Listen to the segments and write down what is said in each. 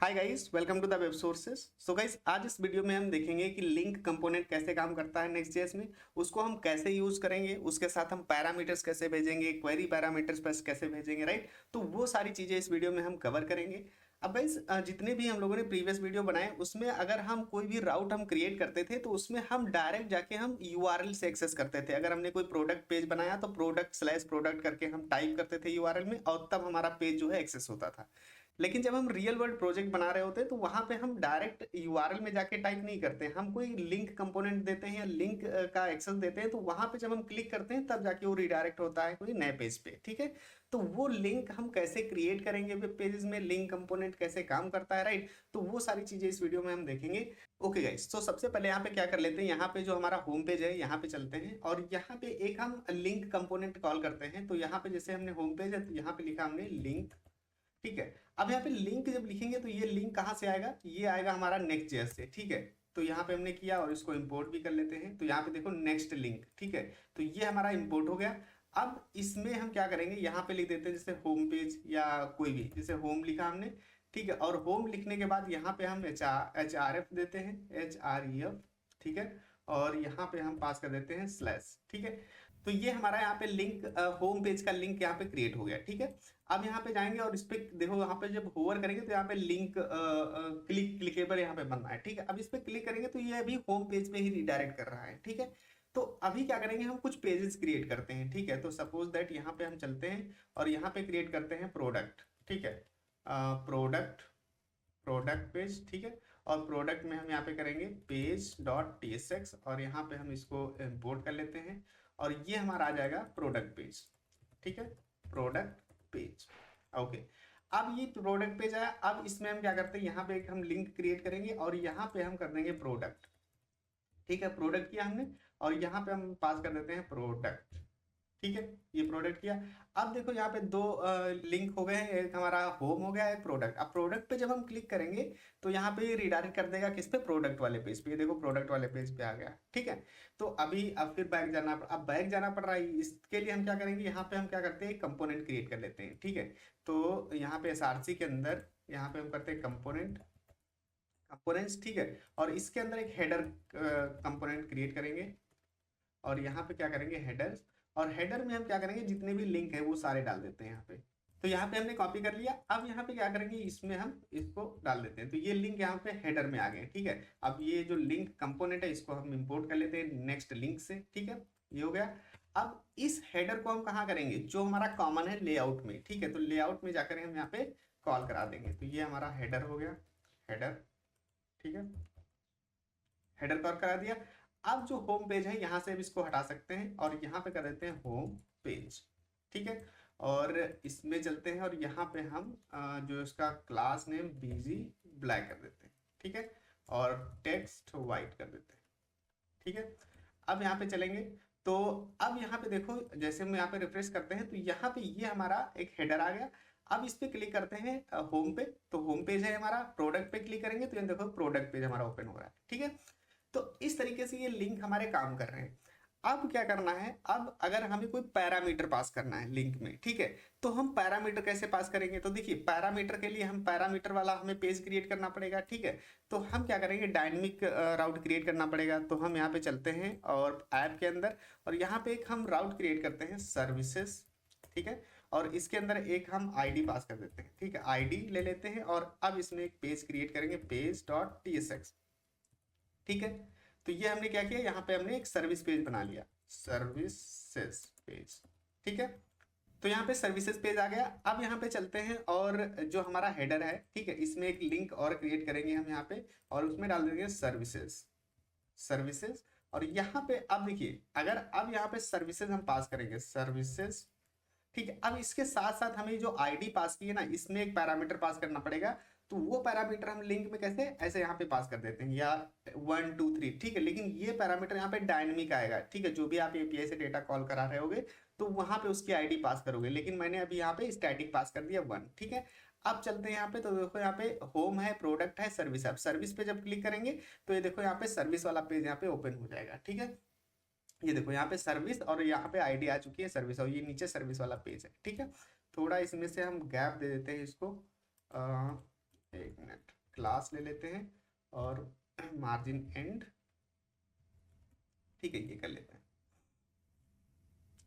Hi guys, welcome to the web sources. So guys, आज इस video में हम देखेंगे कि लिंक कंपोनेंट कैसे काम करता है नेक्स्ट.जेएस में, उसको हम कैसे यूज करेंगे, उसके साथ हम पैरामीटर्स कैसे भेजेंगे, क्वेरी पैरामीटर्स पर कैसे भेजेंगे, राइट। तो वो सारी चीजें इस वीडियो में हम कवर करेंगे। अब गाइस, जितने भी हम लोगों ने प्रीवियस वीडियो बनाए उसमें अगर हम कोई भी राउट हम क्रिएट करते थे तो उसमें हम डायरेक्ट जाके हम यूआरएल से एक्सेस करते थे। अगर हमने कोई प्रोडक्ट पेज बनाया तो प्रोडक्ट/प्रोडक्ट करके हम टाइप करते थे यूआरएल में और तब हमारा पेज जो है एक्सेस होता था। लेकिन जब हम रियल वर्ल्ड प्रोजेक्ट बना रहे होते हैं तो वहां पे हम डायरेक्ट यूआरएल में जाके टाइप नहीं करते हैं, हम कोई लिंक कंपोनेंट देते हैं या लिंक का एक्सेस देते हैं, तो वहां पे जब हम क्लिक करते हैं तब जाके वो रिडायरेक्ट होता है कोई नए पेज पे। ठीक है, तो वो लिंक हम कैसे क्रिएट करेंगे वेब पेजेस में, लिंक कंपोनेंट कैसे काम करता है, राइट। तो वो सारी चीजें इस वीडियो में हम देखेंगे। ओके गाइस, तो सबसे पहले यहाँ पे क्या कर लेते हैं, यहाँ पे जो हमारा होम पेज है यहाँ पे चलते हैं और यहाँ पे एक हम लिंक कंपोनेंट कॉल करते हैं। तो यहाँ पे जैसे हमने होम पेज है तो यहाँ पे लिखा हमने लिंक। ठीक है, अब यहाँ पे लिंक जब लिखेंगे तो ये लिंक कहाँ से आएगा, ये आएगा हमारा नेक्स्ट.जेएस से। ठीक है, तो यहाँ पे हमने किया और इसको इंपोर्ट भी कर लेते हैं। तो यहाँ पे देखो नेक्स्ट लिंक। ठीक है, तो ये हमारा इंपोर्ट हो गया। अब इसमें हम क्या करेंगे, यहाँ पे लिख देते हैं जैसे होम पेज या कोई भी, जैसे होम लिखा हमने। ठीक है, और होम लिखने के बाद यहाँ पे हम एच आर एफ देते हैं, HREF। ठीक है, और यहाँ पे हम पास कर देते हैं स्लैश। ठीक है, तो ये हमारा यहाँ पे लिंक, होम पेज का लिंक यहाँ पे क्रिएट हो गया। ठीक है, अब यहाँ पे जाएंगे और इस पे देखो, यहाँ पे जब होवर करेंगे तो यहाँ पे लिंक क्लिकेबल यहाँ पे बनना है। ठीक है, अब इस पे क्लिक करेंगे तो ये अभी होम पेज पे ही रिडायरेक्ट कर रहा है। ठीक है, तो अभी क्या करेंगे, हम कुछ पेजेस क्रिएट करते हैं। ठीक है, तो सपोज दैट यहाँ पे हम चलते हैं और यहाँ पे क्रिएट करते हैं प्रोडक्ट। ठीक है, प्रोडक्ट प्रोडक्ट पेज। ठीक है, और प्रोडक्ट में हम यहाँ पे करेंगे page.tsx और यहाँ पे हम इसको इंपोर्ट कर लेते हैं और ये हमारा आ जाएगा प्रोडक्ट पेज। ठीक है, प्रोडक्ट पेज। ओके, अब ये प्रोडक्ट पेज आया। अब इसमें हम क्या करते हैं, यहाँ पे एक हम लिंक क्रिएट करेंगे और यहाँ पे हम कर देंगे प्रोडक्ट। ठीक है, प्रोडक्ट किया हमने और यहाँ पे हम पास कर देते हैं प्रोडक्ट। ठीक है, ये प्रोडक्ट किया। अब देखो यहाँ पे दो लिंक हो गए हैं, एक हमारा होम हो गया, एक प्रोडक्ट। अब प्रोडक्ट पे जब हम क्लिक करेंगे तो यहाँ पे ये रिडायरेक्ट कर देगा किस पे, प्रोडक्ट वाले पेज पे। ये देखो प्रोडक्ट वाले पेज पे आ गया। ठीक है, तो अभी अब फिर बैक जाना, अब बैक जाना पड़ रहा है। इसके लिए हम क्या करेंगे, यहाँ पे हम क्या करते हैं, कंपोनेंट क्रिएट कर लेते हैं। ठीक है, तो यहाँ पे SRC के अंदर यहाँ पे हम करते हैं कंपोनेंट्स। ठीक है, और इसके अंदर एक हेडर कंपोनेंट क्रिएट करेंगे और यहाँ पे क्या करेंगे, हेडर्स। और हेडर में हम क्या करेंगे, जितने भी लिंक है वो सारे डाल देते हैं यहाँ पे। तो यहाँ पे हमने कॉपी कर लिया। अब यहाँ पे क्या करेंगे, इसमें हम इसको डाल देते हैं। तो ये लिंक यहाँ पे हेडर में आ गए। ठीक है, अब ये जो लिंक कंपोनेंट है इसको हम इंपोर्ट कर लेते हैं नेक्स्ट लिंक से। ठीक है, ये हो गया। अब इस हेडर को हम कहाँ करेंगे, जो हमारा कॉमन है लेआउट में। ठीक है, तो लेआउट में जाकर हम यहाँ पे कॉल करा देंगे। तो ये हमारा हेडर हो गया, हेडर। ठीक है, हेडर कॉल करा दिया। अब जो होम पेज है यहाँ से अब इसको हटा सकते हैं और यहाँ पे कर देते हैं होम पेज। ठीक है, और इसमें चलते हैं और यहाँ पे हम जो इसका क्लास नेम बीजी ब्लैक कर देते हैं। ठीक है, और टेक्स्ट वाइट कर देते हैं। ठीक है, अब यहाँ पे चलेंगे तो अब यहाँ पे देखो, जैसे हम यहाँ पे रिफ्रेश करते हैं तो यहाँ पे ये हमारा एक हेडर आ गया। अब इस पे क्लिक करते हैं होम पे, तो होम पेज है हमारा। प्रोडक्ट पे क्लिक करेंगे तो ये देखो प्रोडक्ट पेज हमारा ओपन हो रहा है। ठीक है, तो इस तरीके से ये लिंक हमारे काम कर रहे हैं। अब क्या करना है, अब अगर हमें कोई पैरामीटर पास करना है लिंक में, ठीक है, तो हम पैरामीटर कैसे पास करेंगे, तो देखिए पैरामीटर के लिए हम पैरामीटर वाला हमें पेज क्रिएट करना पड़ेगा। ठीक है, तो हम क्या करेंगे, डायनेमिक राउट क्रिएट करना पड़ेगा। तो हम यहाँ पे चलते हैं और ऐप के अंदर और यहाँ पे एक हम राउट क्रिएट करते हैं सर्विसेज। ठीक है, और इसके अंदर एक हम आईडी पास कर देते हैं। ठीक है, आईडी ले लेते हैं और अब इसमें एक पेज क्रिएट करेंगे page.tsx। ठीक है, तो ये हमने क्या किया, यहाँ पे हमने एक सर्विस पेज बना लिया, सर्विसेज पेज। ठीक है, तो यहाँ पे सर्विसेज पेज आ गया। अब यहाँ पे चलते हैं और जो हमारा हेडर है, ठीक है, इसमें एक लिंक और क्रिएट करेंगे हम यहाँ पे और उसमें डाल देंगे सर्विसेज। और यहाँ पे अब देखिए, अगर अब यहाँ पे सर्विसेज हम पास करेंगे, सर्विसेज। ठीक है, अब इसके साथ साथ हमें जो आईडी पास की है ना, इसमें एक पैरामीटर पास करना पड़ेगा। तो वो पैरामीटर हम लिंक में कैसे, ऐसे यहाँ पे पास कर देते हैं, या 1 2 3। ठीक है, लेकिन ये पैरामीटर यहाँ पे डायनेमिक आएगा। ठीक है, जो भी आप एपीआई से डेटा कॉल करा रहे होगे तो वहां पे उसकी आईडी पास करोगे, लेकिन मैंने अभी यहाँ पे स्टैटिक पास कर दिया 1। ठीक है, अब चलते हैं यहाँ पे, तो देखो यहाँ पे होम है, प्रोडक्ट है, सर्विस है। सर्विस पे जब क्लिक करेंगे तो ये देखो यहाँ पे सर्विस वाला पेज यहाँ पे ओपन हो जाएगा। ठीक है, ये देखो यहाँ पे सर्विस और यहाँ पे आईडी आ चुकी है सर्विस और ये नीचे सर्विस वाला पेज है। ठीक है, थोड़ा इसमें से हम गैप दे देते हैं इसको, 1 मिनट। क्लास ले लेते हैं और मार्जिन एंड, ठीक है, ये कर लेते हैं।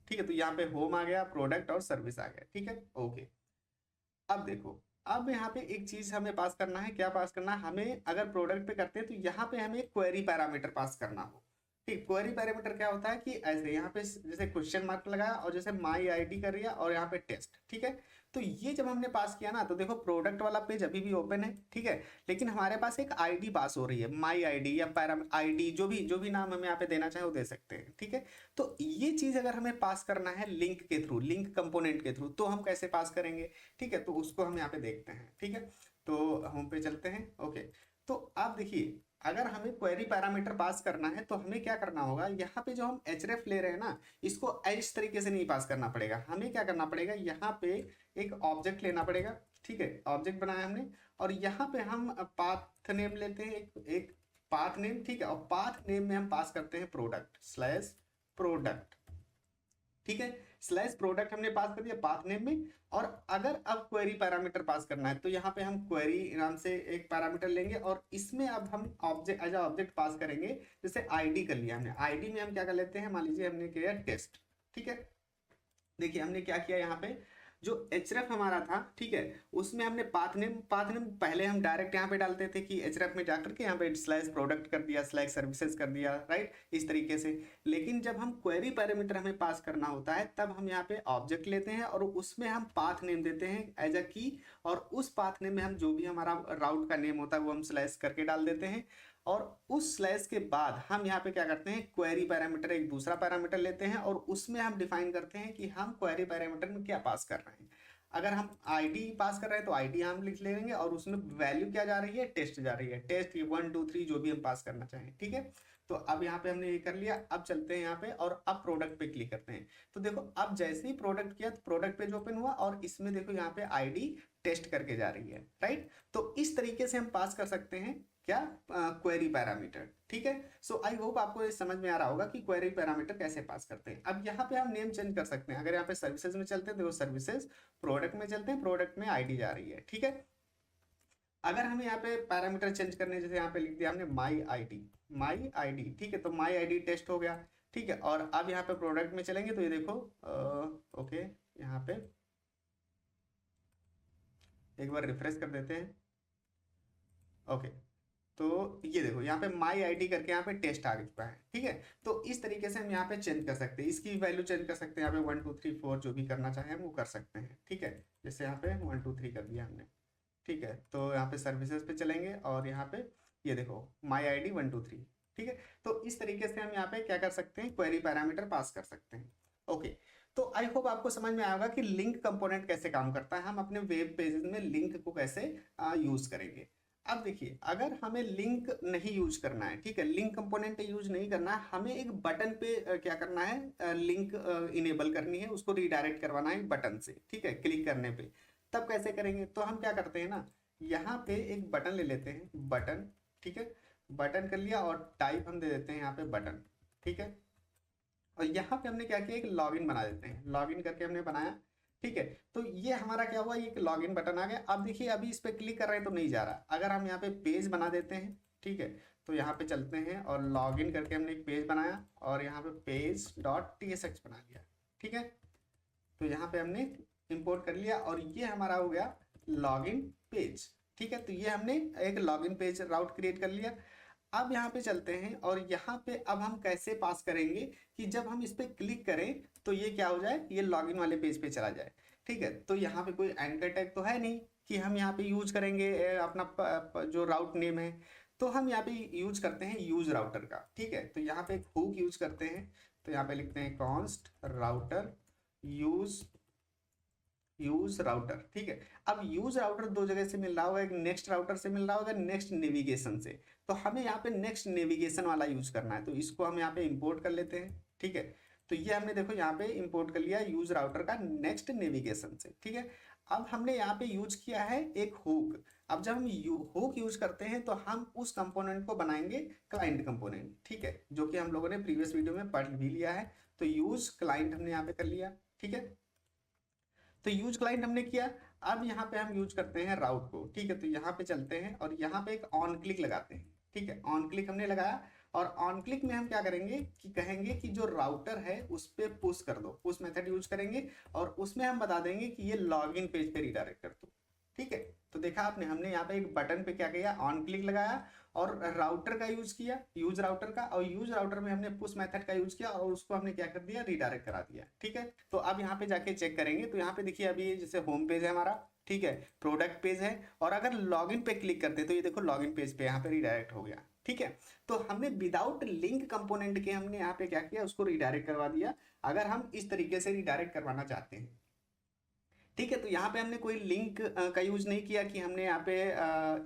ठीक है, तो यहाँ पे होम आ गया, प्रोडक्ट और सर्विस आ गया। ठीक है, ओके। अब देखो, अब यहाँ पे एक चीज हमें पास करना है। क्या पास करना है हमें? अगर प्रोडक्ट पे करते हैं तो यहाँ पे हमें क्वेरी पैरामीटर पास करना हो। ठीक, क्वेरी पैरामीटर क्या होता है कि ऐसे यहाँ पे जैसे क्वेश्चन मार्क लगाया और जैसे माई आईडी कर दिया और यहाँ पे टेस्ट। ठीक है, तो ये जब हमने पास किया ना, तो देखो प्रोडक्ट वाला पेज अभी भी ओपन है। ठीक है, लेकिन हमारे पास एक आईडी पास हो रही है, माई आईडी या पैरा आईडी, जो भी नाम हमें यहाँ पे देना चाहे वो दे सकते हैं। ठीक है, तो ये चीज अगर हमें पास करना है लिंक के थ्रू, लिंक कंपोनेंट के थ्रू, तो हम कैसे पास करेंगे? ठीक है, तो उसको हम यहाँ पे देखते हैं। ठीक है, तो होम पे चलते हैं। ओके, तो आप देखिए, अगर हमें क्वेरी पैरामीटर पास करना है तो हमें क्या करना होगा? यहाँ पे जो हम एचरेफ ले रहे हैं ना, इसको इस तरीके से नहीं पास करना पड़ेगा। हमें क्या करना पड़ेगा? यहाँ पे एक ऑब्जेक्ट लेना पड़ेगा। ठीक है, ऑब्जेक्ट बनाया हमने और यहाँ पे हम पाथ नेम लेते हैं, एक पाथ नेम। ठीक है, और पाथ नेम में हम पास करते हैं प्रोडक्ट स्लैश प्रोडक्ट। ठीक है, स्लैश प्रोडक्ट हमने पास कर दिया पाथ नेम में। और अगर अब क्वेरी पैरामीटर पास करना है तो यहाँ पे हम क्वेरी नाम से एक पैरामीटर लेंगे और इसमें अब हम ऑब्जेक्ट एज ऑब्जेक्ट पास करेंगे। जैसे आईडी कर लिया हमने, आईडी में हम क्या कर लेते हैं, मान लीजिए हमने किया टेस्ट। ठीक है, देखिए हमने क्या किया, यहाँ पे जो एचरेफ हमारा था, ठीक है, उसमें हमने पाथ नेम पहले हम डायरेक्ट यहाँ पे डालते थे कि एचरेफ में जाकर के यहाँ पे स्लैश प्रोडक्ट कर दिया, स्लैश सर्विसेज कर दिया, राइट, इस तरीके से। लेकिन जब हम क्वेरी पैरामीटर हमें पास करना होता है तब हम यहाँ पे ऑब्जेक्ट लेते हैं और उसमें हम पाथ नेम देते हैं एज अ की, और उस पाथ नेम में हम जो भी हमारा राउट का नेम होता है वो हम स्लैश करके डाल देते हैं। और उस स्लैश के बाद हम यहाँ पे क्या करते हैं, क्वेरी पैरामीटर एक दूसरा पैरामीटर लेते हैं और उसमें हम डिफाइन करते हैं कि हम क्वेरी पैरामीटर में क्या पास कर रहे हैं। अगर हम आईडी पास कर रहे हैं तो आईडी हम लिख लेंगे और उसमें वैल्यू क्या जा रही है, टेस्ट जा रही है, टेस्ट 1 2 3 जो भी हम पास करना चाहें। ठीक है, तो अब यहाँ पे हमने ये कर लिया। अब चलते हैं यहाँ पे और अब प्रोडक्ट पे क्लिक करते हैं। तो देखो अब जैसे ही प्रोडक्ट किया तो प्रोडक्ट पेज ओपन हुआ और इसमें देखो यहाँ पे आईडी टेस्ट करके जा रही है, राइट। तो इस तरीके से हम पास कर सकते हैं क्या, क्वेरी पैरामीटर। ठीक है, सो आई होप आपको ये समझ में आ रहा होगा कि क्वेरी पैरामीटर कैसे पास करते हैं। अब यहाँ पे हम नेम चेंज कर सकते हैं। अगर यहाँ पे सर्विसेज में चलते हैं तो सर्विसेज, प्रोडक्ट में चलते हैं, प्रोडक्ट में आईडी जा रही है। ठीक है, अगर हमें यहाँ पे पैरामीटर चेंज करने, जैसे यहाँ पे लिख दिया हमने माई आईडी। ठीक है, तो माई आईडी टेस्ट हो गया। ठीक है, और अब यहाँ पे प्रोडक्ट में चलेंगे तो ये देखो, ओके, यहाँ पे एक बार रिफ्रेश कर देते हैं। ओके, तो ये देखो यहाँ पे माई आईडी करके यहाँ पे टेस्ट आ चुका है। ठीक है, तो इस तरीके से हम यहाँ पे चेंज कर सकते हैं, इसकी वैल्यू चेंज कर सकते हैं। यहाँ पे 1 2 3 4 जो भी करना चाहे हम वो कर सकते हैं। ठीक है, जैसे यहाँ पे 1 2 3 कर दिया हमने। ठीक है, तो यहाँ पे सर्विसेज पे चलेंगे और यहाँ पे ये देखो माई आईडी 1 2 3। ठीक है, तो इस तरीके से हम यहाँ पे क्या कर सकते हैं, क्वेरी पैरामीटर पास कर सकते हैं। ओके, तो आई होप आपको समझ में आएगा कि लिंक कंपोनेंट कैसे काम करता है, हम अपने वेब पेजेस में लिंक को कैसे यूज करेंगे। अब देखिए, अगर हमें लिंक नहीं यूज करना है, ठीक है, लिंक कंपोनेंट यूज नहीं करना है, हमें एक बटन पे क्या करना है, लिंक इनेबल करनी है, उसको रिडायरेक्ट करवाना है बटन से। ठीक है, क्लिक करने पे। तब कैसे करेंगे? तो हम क्या करते हैं ना, यहाँ पे एक बटन ले लेते हैं, बटन। ठीक है, बटन कर लिया और टाइप हम दे देते हैं यहाँ पे बटन। ठीक है, और यहाँ पे हमने क्या किया, एक लॉगिन बना देते हैं, लॉगिन करके हमने बनाया। ठीक है, तो ये हमारा क्या हुआ, ये एक लॉगिन बटन आ गया। अब देखिए अभी इस पर क्लिक कर रहे हैं तो नहीं जा रहा। अगर हम यहाँ पे पेज बना देते हैं, ठीक है, तो यहाँ पे चलते हैं और लॉगिन करके हमने एक पेज बनाया और यहाँ पे page.tsx बना लिया। ठीक है, तो यहाँ पे हमने इंपोर्ट कर लिया और ये हमारा हो गया लॉगिन पेज। ठीक है, तो ये हमने एक लॉगिन पेज राउट क्रिएट कर लिया। अब यहाँ पे चलते हैं और यहाँ पे अब हम कैसे पास करेंगे कि जब हम इस पर क्लिक करें तो ये क्या हो जाए, ये लॉगिन वाले पेज पे चला जाए। ठीक है, तो यहाँ पे कोई एंकर टैग तो है नहीं कि हम यहाँ पे यूज करेंगे अपना जो राउट नेम है, तो हम यहाँ पे यूज करते हैं यूज राउटर का। ठीक है, तो यहाँ पे एक हुक यूज करते हैं, तो यहाँ पे लिखते हैं कॉन्स्ट राउटर यूज राउटर। ठीक है, अब यूज राउटर दो जगह से मिल रहा होगा, एक नेक्स्ट राउटर से मिल रहा होगा, नेक्स्ट नेविगेशन से। तो हमें यहाँ पे नेक्स्ट नेविगेशन वाला यूज करना है, तो इसको हम यहाँ पे इंपोर्ट कर लेते हैं। ठीक है, तो ये हमने देखो यहाँ पे इंपोर्ट कर लिया यूज राउटर का नेक्स्ट नेविगेशन से। ठीक है, अब हमने यहाँ पे यूज किया है एक हुक। अब जब हम हुक यूज करते हैं तो हम उस कंपोनेंट को बनाएंगे क्लाइंट कंपोनेंट। ठीक है, जो कि हम लोगों ने प्रीवियस वीडियो में पढ़ भी लिया है। तो यूज क्लाइंट हमने यहाँ पे कर लिया। ठीक है, तो यूज क्लाइंट हमने किया। अब यहाँ पे हम यूज करते हैं राउट को, ठीक है। तो यहाँ पे चलते हैं और यहाँ पे एक ऑन क्लिक लगाते हैं, ठीक है। ऑन क्लिक हमने लगाया और ऑन क्लिक में हम क्या करेंगे कि कहेंगे कि जो राउटर है उस पे पुश कर दो, पुश मेथड यूज करेंगे और उसमें हम बता देंगे कि ये लॉगिन पेज पे रिडायरेक्ट कर दो, ठीक है। तो देखा आपने, हमने यहाँ पे एक बटन पे क्या किया, ऑन क्लिक लगाया और राउटर का यूज किया, यूज राउटर का, और यूज राउटर में हमने पुश मेथड का यूज किया और उसको हमने क्या कर दिया, रिडायरेक्ट करा दिया, ठीक है। तो अब यहाँ पे जाके चेक करेंगे तो यहाँ पे देखिए अभी जैसे होम पेज है हमारा, ठीक है, प्रोडक्ट पेज है, और अगर लॉगिन पे क्लिक करते हैं तो ये देखो लॉगिन पेज पे यहाँ पे रिडायरेक्ट हो गया, ठीक है। तो हमने विदाउट लिंक कंपोनेंट के हमने यहाँ पे क्या किया, उसको रिडायरेक्ट करवा दिया, अगर हम इस तरीके से रिडायरेक्ट करवाना चाहते हैं, ठीक है। तो यहाँ पे हमने कोई लिंक का यूज नहीं किया कि हमने यहाँ पे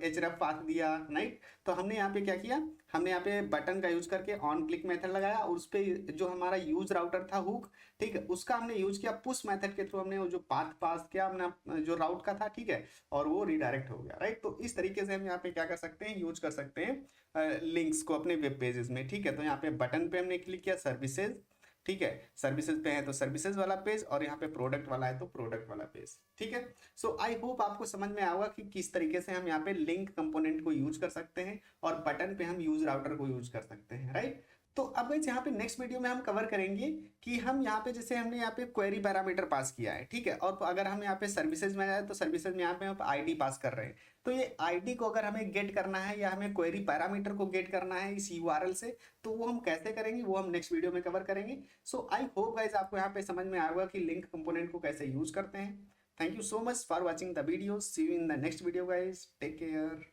एचरफ पाथ दिया, राइट। तो हमने यहाँ पे क्या किया, हमने यहाँ पे बटन का यूज करके ऑन क्लिक मेथड लगाया और उस पे जो हमारा यूज राउटर था हुक, ठीक है, उसका हमने यूज किया, पुश मेथड के थ्रू हमने वो जो पाथ पास किया हमने जो राउट का था, ठीक है, और वो रिडायरेक्ट हो गया, राइट। तो इस तरीके से हम यहाँ पे क्या कर सकते हैं, यूज कर सकते हैं लिंक्स को अपने वेब पेजेस में, ठीक है। तो यहाँ पे बटन पे हमने क्लिक किया, सर्विसेज, ठीक है, सर्विसेज पे है तो सर्विसेज वाला पेज, और यहाँ पे प्रोडक्ट वाला है तो प्रोडक्ट वाला पेज, ठीक है। सो आई होप आपको समझ में आएगा कि किस तरीके से हम यहाँ पे लिंक कंपोनेंट को यूज कर सकते हैं और बटन पे हम यूज राउटर को यूज कर सकते हैं, राइट। तो अब गाइस यहाँ पे नेक्स्ट वीडियो में हम कवर करेंगे कि हम यहाँ पे जैसे हमने यहाँ पे क्वेरी पैरामीटर पास किया है, ठीक है, और तो अगर हम यहाँ पे सर्विसेज में आए तो सर्विसेज में यहाँ पे हम आईडी पास कर रहे हैं, तो ये आईडी को अगर हमें गेट करना है या हमें क्वेरी पैरामीटर को गेट करना है इस यूआरएल से, तो वो हम कैसे करेंगे वो हम नेक्स्ट वीडियो में कवर करेंगे। सो आई होप गाइज आपको यहाँ पे समझ में आएगा कि लिंक कंपोनेंट को कैसे यूज करते हैं। Thank you so much for watching the video, see you in the next video guys, take care.